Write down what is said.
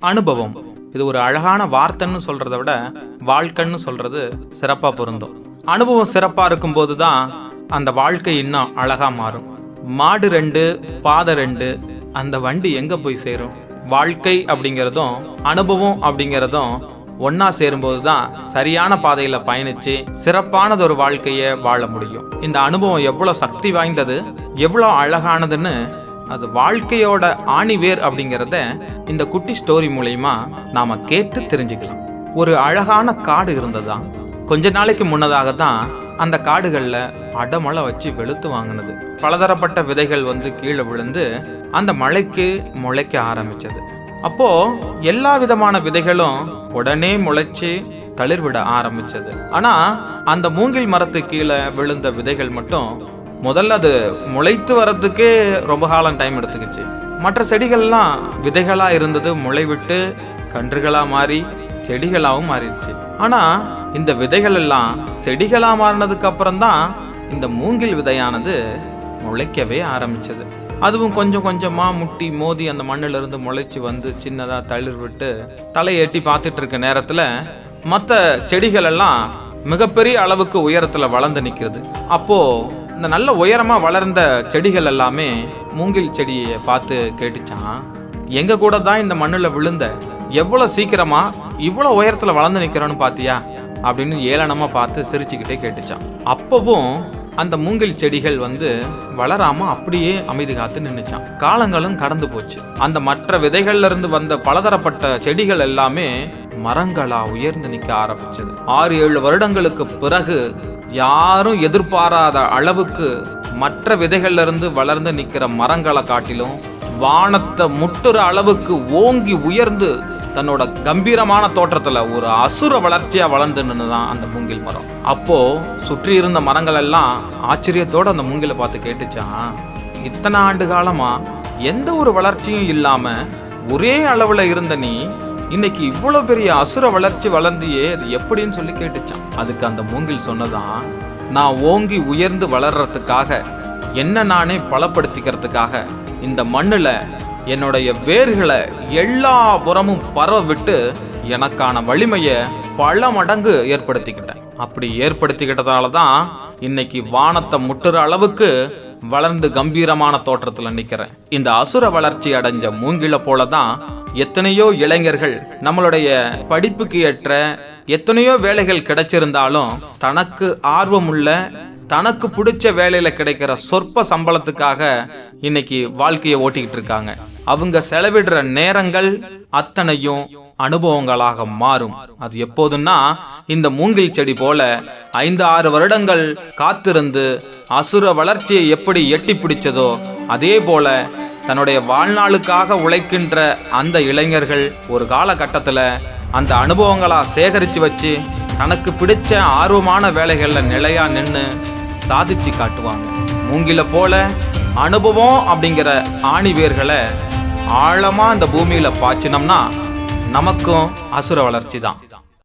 அனுபவம். இது ஒரு அழகான வார்த்தைன்னு சொல்றத விட வாழ்க்கைன்னு சொல்றது சிறப்பா பொருந்தும். அனுபவம் சிறப்பா இருக்கும் போதுதான் அந்த வாழ்க்கை இன்னும் அழகா மாறும். மாடு 2 பாதை 2, அந்த வண்டி எங்க போய் சேரும்? வாழ்க்கை அப்படிங்கிறதும் அனுபவம் அப்படிங்கிறதும் ஒன்னா சேரும்போது தான் சரியான பாதையில பயணிச்சு சிறப்பானது ஒரு வாழ்க்கையை வாழ முடியும். இந்த அனுபவம் எவ்வளவு சக்தி வாய்ந்தது, எவ்வளவு அழகானதுன்னு அது வாழ்க்கையோட ஆணிவேர் அப்படிங்கிறத இந்த குட்டி ஸ்டோரி மூலமா நாம கேட்டு தெரிஞ்சுக்கலாம். ஒரு அழகான காடு இருந்ததுதான். கொஞ்ச நாளைக்கு முன்னதாக தான் அந்த காடுகள்ல அடமழை வச்சு வெளுத்து வாங்கினது. பலதரப்பட்ட விதைகள் கீழே விழுந்து அந்த மழைக்கு முளைக்க ஆரம்பிச்சது. அப்போ எல்லா விதமான விதைகளும் உடனே முளைச்சு தளிர்விட ஆரம்பிச்சது. ஆனா அந்த மூங்கில் மரத்து கீழே விழுந்த விதைகள் மட்டும் முதல்ல அது முளைத்து வர்றதுக்கே ரொம்ப காலம் டைம் எடுத்துக்கிச்சு. மற்ற செடிகள்லாம் விதைகளா இருந்தது முளைவிட்டு கன்றுகளா மாறி செடிகளாகவும் மாறிடுச்சு. ஆனா இந்த விதைகள் எல்லாம் செடிகளா மாறினதுக்கு அப்புறம் தான் இந்த மூங்கில் விதையானது முளைக்கவே ஆரம்பிச்சது. அதுவும் கொஞ்சம் கொஞ்சமா முட்டி மோதி அந்த மண்ணில இருந்து முளைச்சு சின்னதா தளிர் விட்டு தலையேட்டி பார்த்துட்டு இருக்க நேரத்துல மற்ற செடிகள் எல்லாம் மிகப்பெரிய அளவுக்கு உயரத்துல வளர்ந்து நிக்கிறது. அப்போ இந்த நல்ல உயரமா வளர்ந்த செடிகள் எல்லாமே மூங்கில் செடியை பார்த்து கேட்டுச்சான், எங்க கூட தான் இந்த மண்ணுல விழுந்த, எவ்வளவு சீக்கிரமா இவ்வளவு உயரத்துல வளர்ந்து நிக்கிறோன்னு பாத்தியா அப்படின்னு ஏளனமா பார்த்து சிரிச்சுக்கிட்டே கேட்டுச்சான். அப்பவும் அந்த மூங்கில் செடிகள் வளராம அப்படியே அமைதி காத்து நின்னுச்சான். காலங்களும் கடந்து போச்சு. அந்த மற்ற விதைகள்ல இருந்து வந்த பலதரப்பட்ட செடிகள் எல்லாமே மரங்களா உயர்ந்து நிக்க ஆரம்பிச்சது. 6-7 வருடங்களுக்கு பிறகு யாரும் எதிர்பாராத அளவுக்கு மற்ற விதைகள்ல இருந்து வளர்ந்து நிக்கிற மரங்களை காட்டிலும் வானத்தை முட்டுற அளவுக்கு ஓங்கி உயர்ந்து தன்னோட கம்பீரமான தோற்றத்துல ஒரு அசுர வளர்ச்சியா வளர்ந்து நின்னுதான் அந்த மூங்கில் மரம். அப்போ சுற்றி இருந்த மரங்கள் எல்லாம் ஆச்சரியத்தோட அந்த மூங்கில பார்த்து கேட்டுச்சான், இத்தனை ஆண்டு காலமா எந்த ஒரு வளர்ச்சியும் இல்லாம ஒரே அளவுல இருந்த நீ இன்னைக்கு இவ்வளவு பெரிய அசுர வளர்ச்சி வளர்ந்தியே, அது எப்படின்னு சொல்லி கேட்டுச்சான். அதுக்கு அந்த மூங்கில் சொன்னதான், நான் ஓங்கி உயர்ந்து வளர்றதுக்காக என்ன நானே பலப்படுத்திக்கிறதுக்காக இந்த மண்ணுல என்னுடைய வேர்களை எல்லா புறமும் பரவ விட்டு எனக்கான வலிமையை பல மடங்கு ஏற்படுத்திக்கிட்டேன். அப்படி ஏற்படுத்திக்கிட்டதால தான் இன்னைக்கு வானத்தை முட்டுற அளவுக்கு வளர்ந்து கம்பீரமான தோற்றத்துல நிக்கிறேன். இந்த அசுர வளர்ச்சி அடைஞ்ச மூங்கில போலதான் எத்தனையோ இளைஞர்கள் நம்மளுடைய படிப்புக்கு ஏற்ற எத்தனையோ வேலைகள் கிடைச்சிருந்தாலும் தனக்கு ஆர்வமுள்ள தனக்கு பிடிச்ச வேலையில கிடைக்கிற சொற்ப சம்பளத்துக்காக இன்னைக்கு வாழ்க்கையை ஓட்டிக்கிட்டு இருக்காங்க. அவங்க செலவிடுற நேரங்கள் அத்தனையும் அனுபவங்களாக மாறும். அது எப்போதுன்னா இந்த மூங்கில் செடி போல 5-6 வருடங்கள் காத்திருந்து அசுர வளர்ச்சியை எப்படி எட்டி பிடிச்சதோ அதே போல தன்னுடைய வாழ்நாளுக்காக உழைக்கின்ற அந்த இளைஞர்கள் ஒரு காலகட்டத்துல அந்த அனுபவங்களா சேகரிச்சு வச்சு தனக்கு பிடிச்ச ஆர்வமான வேலைகள்ல நிலையா நின்று சாதிச்சு காட்டுவாங்க. மூங்கில போல அனுபவம் அப்படிங்கிற ஆணிவேர்களை ஆழமா அந்த பூமியில பாய்ச்சினோம்னா நமக்கும் அசுர வளர்ச்சி தான்.